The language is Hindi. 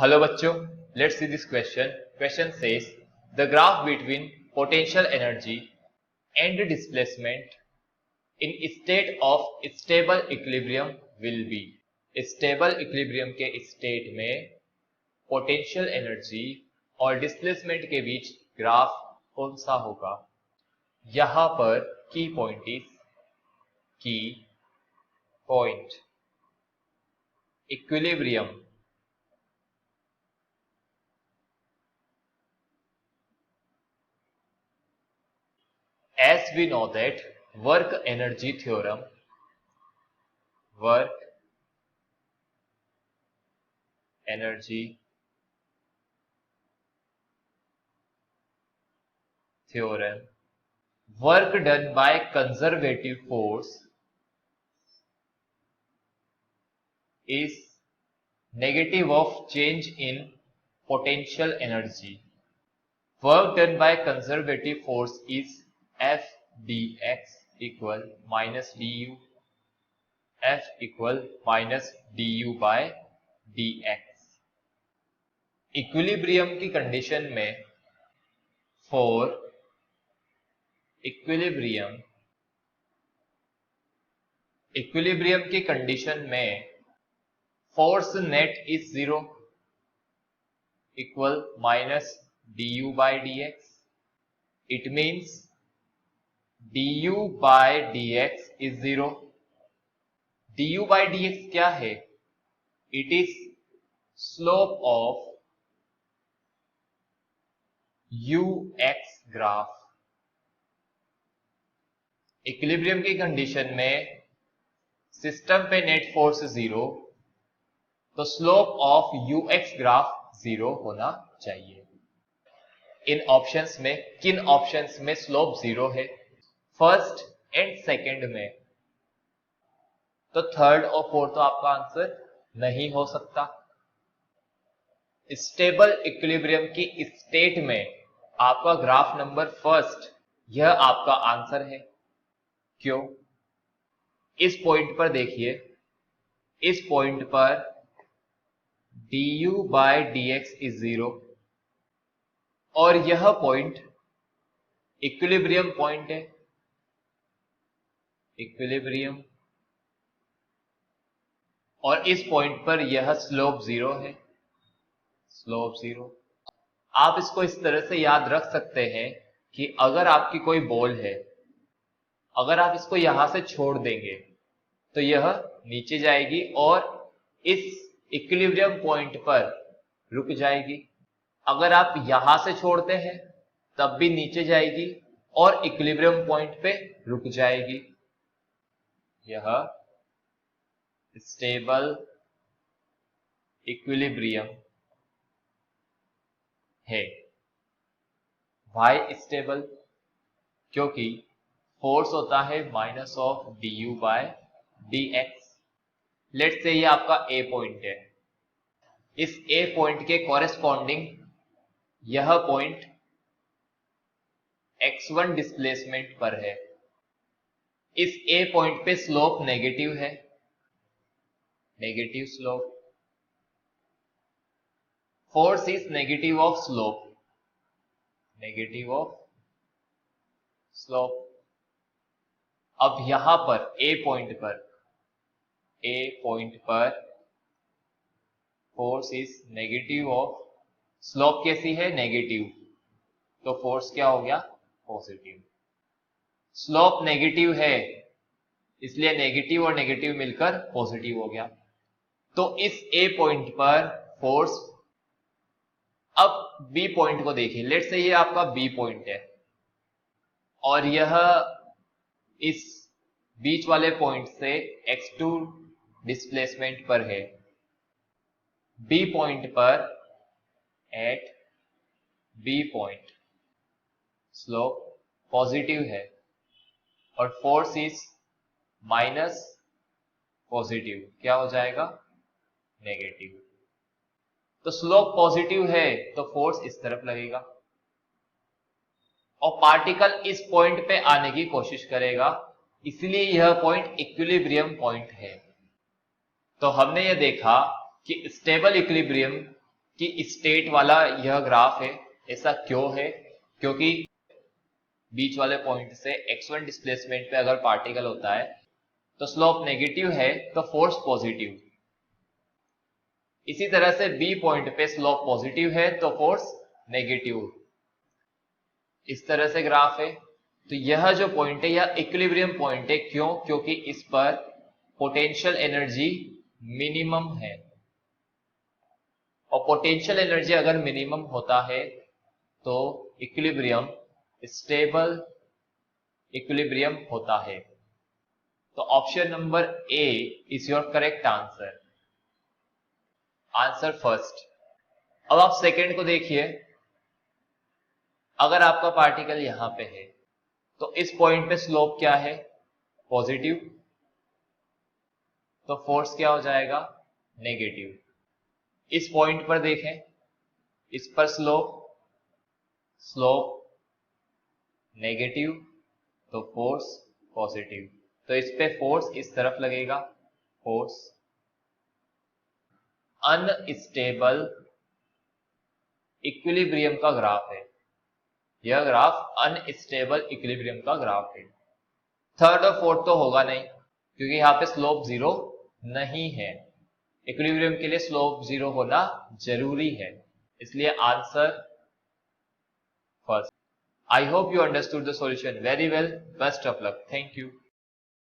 Hello बच्चों, let's see this question. Question says the graph between potential energy and displacement in state of stable equilibrium will be. Stable equilibrium के स्टेट में पोटेंशियल एनर्जी और डिस्प्लेसमेंट के बीच ग्राफ कौन सा होगा। यहां पर की point equilibrium as we know that work energy theorem work done by conservative force is negative of change in potential energy. Work done by conservative force is F dx equal minus du, F equal minus du by dx. Equilibrium की कंडीशन में फॉर इक्विलिब्रियम की कंडीशन में force net is 0 equal minus du by dx. It means du by dx is 0. du by dx क्या है? It is slope of ux graph. Equilibrium की कंडीशन में सिस्टम पे नेट फोर्स 0, तो स्लोप ऑफ ux ग्राफ 0 होना चाहिए. इन ऑप्शंस में किन ऑप्शंस में स्लोप 0 है? फर्स्ट एंड सेकंड में. तो थर्ड और फोर्थ तो आपका आंसर नहीं हो सकता. स्टेबल इक्विलिब्रियम की स्टेट में आपका ग्राफ नंबर फर्स्ट, यह आपका आंसर है. क्यों? इस पॉइंट पर देखिए, इस पॉइंट पर du by dx is 0 और यह पॉइंट इक्विलिब्रियम पॉइंट है. इक्विलिब्रियम, और इस पॉइंट पर यह स्लोप 0 है. स्लोप 0. आप इसको इस तरह से याद रख सकते हैं कि अगर आपकी कोई बॉल है, अगर आप इसको यहां से छोड़ देंगे तो यह नीचे जाएगी और इस इक्विलिब्रियम पॉइंट पर रुक जाएगी. अगर आप यहां से छोड़ते हैं तब भी नीचे जाएगी और इक्विलिब्रियम पॉइंट पे रुक जाएगी. यह स्टेबल इक्विलिब्रियम है. Why stable? क्योंकि फोर्स होता है minus of du by dx. Let's say ये आपका ए पॉइंट है. इस ए पॉइंट के कॉरेस्पॉन्डिंग यह पॉइंट x1 डिस्प्लेसमेंट पर है. इस ए पॉइंट पे स्लोप नेगेटिव है, negative slope. Force is negative of slope, negative of slope. अब यहां पर ए पॉइंट पर force is negative of slope. कैसी है? नेगेटिव. तो फोर्स क्या हो गया? पॉजिटिव. स्लोप नेगेटिव है इसलिए नेगेटिव और नेगेटिव मिलकर पॉजिटिव हो गया. तो इस ए पॉइंट पर फोर्स. अब बी पॉइंट को देखिए. लेट्स से ये आपका बी पॉइंट है और यह इस बीच वाले पॉइंट से x2 डिस्प्लेसमेंट पर है. बी पॉइंट पर, at B point slope positive है और फोर्स इज माइनस पॉजिटिव. क्या हो जाएगा? नेगेटिव. तो स्लोप पॉजिटिव है तो फोर्स इस तरफ लगेगा और पार्टिकल इस पॉइंट पे आने की कोशिश करेगा, इसलिए यह पॉइंट इक्विलिब्रियम पॉइंट है. तो हमने यह देखा कि स्टेबल इक्विलिब्रियम कि स्टेट वाला यह ग्राफ है। ऐसा क्यों है? क्योंकि बीच वाले पॉइंट से x1 डिस्प्लेसमेंट पे अगर पार्टिकल होता है तो स्लोप नेगेटिव है तो फोर्स पॉजिटिव। इसी तरह से बी पॉइंट पे स्लोप पॉजिटिव है तो फोर्स नेगेटिव। इस तरह से ग्राफ है। तो यह जो पॉइंट है यह इक्विलिब्रियम पॉइंट है। क्यों? क्योंकि इस पर पोटेंशियल एनर्जी मिनिमम है, और पोटेंशियल एनर्जी अगर मिनिमम होता है तो इक्विलिब्रियम स्टेबल इक्विलिब्रियम होता है। तो option number A is your correct answer. Answer first. अब आप सेकंड को देखिए। अगर आपका पार्टिकल यहां पे है तो इस पॉइंट पे स्लोप क्या है? पॉजिटिव। तो फोर्स क्या हो जाएगा? नेगेटिव। इस पॉइंट पर देखें, इस पर स्लोप नेगेटिव तो फोर्स पॉजिटिव। तो इस पे फोर्स इस तरफ लगेगा, फोर्स। अनस्टेबल इक्विलिब्रियम का ग्राफ है। यह ग्राफ अनस्टेबल इक्विलिब्रियम का ग्राफ है। थर्ड और फोर्थ तो होगा नहीं, क्योंकि यहाँ पे स्लोप जीरो नहीं है। इक्विलिब्रियम के लिए स्लोप जीरो होना जरूरी है, इसलिए answer first. I hope you understood the solution very well. Best of luck. Thank you.